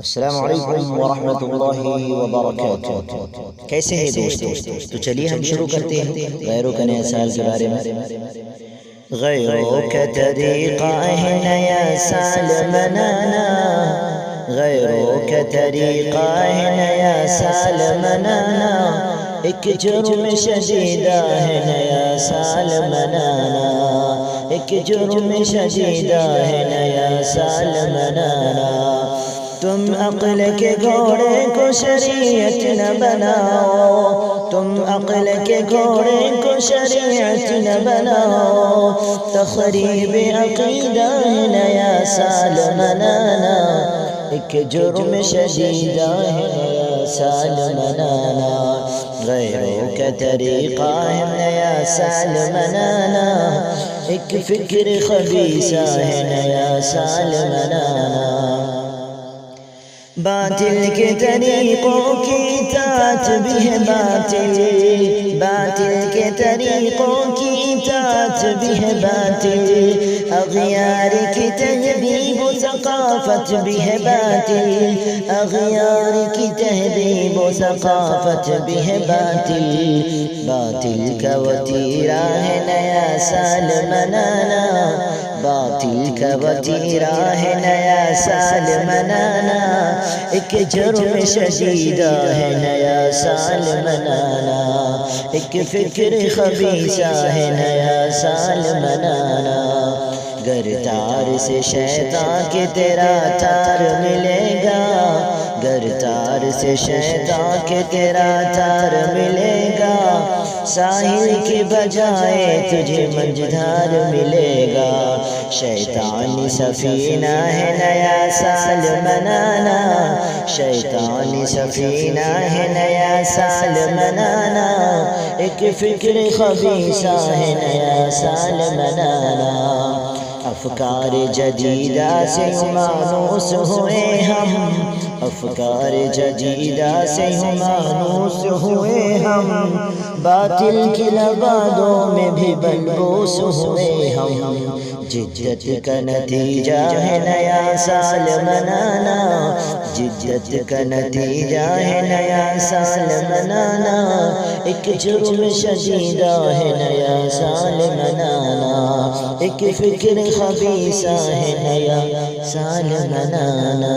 السلام علیکم ورحمۃ اللہ وبرکاتہ۔ کیسے ہیں دوستو؟ تو چلیے ہم شروع کرتے ہیں غیروں کا نیا سال کے بارے میں۔ غیروں کا طریقہ ہے نیا سال منانا، غیروں کا طریقہ ہے نیا سال منانا، ایک جرم شدیدہ ہے نیا سال منانا، ایک جرم شدیدہ ہے نیا سال منانا۔ تم عقل کے گھوڑے کو شریعت نہ بناؤ، تم عقل کے گھوڑے کو شریعت نہ بناؤ، تخریب عقیدہ ہے نیا سال منانا، ایک جرم شدیدہ ہے نیا سال منانا۔ غیروں کا طریقہ ہے نیا سال منانا، ایک فکر خبیثہ ہے نیا سال منانا۔ باطل کے طریقوں کی اطاعت بھی ہے باطل، باطل کے طریقوں کی اطاعت بھی ہے باطل، اغیار کی تہذیب و ثقافت بھی ہے باطل، اغیار کی تہذیب و ثقافت بھی ہے باطل۔ باطل کا وتیرہ ہے نیا سال منانا، باطل کا وتیرہ ہے نیا سال منانا، ایک جرم شدیدہ ہے نیا سال منانا، ایک فکر خبیثہ ہے نیا سال منانا۔ گر تار سے شیطان کے تیرا تار ملے گا، گر تار سے شیطان کے تیرا تار ملے گا، ساحل کی بجائے تجھے منجدھار ملے گا۔ شیطانی سفینہ ہے نیا سال منانا، شیطانی سفینہ ہے نیا سال منانا، ایک فکر خبیثہ ہے نیا سال منانا۔ افکار جدیدہ سے مانوس ہوئے ہم، افکار جدیدہ سے مانوس ہوئے ہم، باطل کی لبادوں میں بھی بلبوس ہوئے ہم۔ جدت کا نتیجہ ہے نیا سال منانا، جدت کا نتیجہ ہے نیا سال منانا، ایک جرم شدیدہ ہے نیا سال منانا، ایک فکر خبیثہ ہے نیا سال منانا۔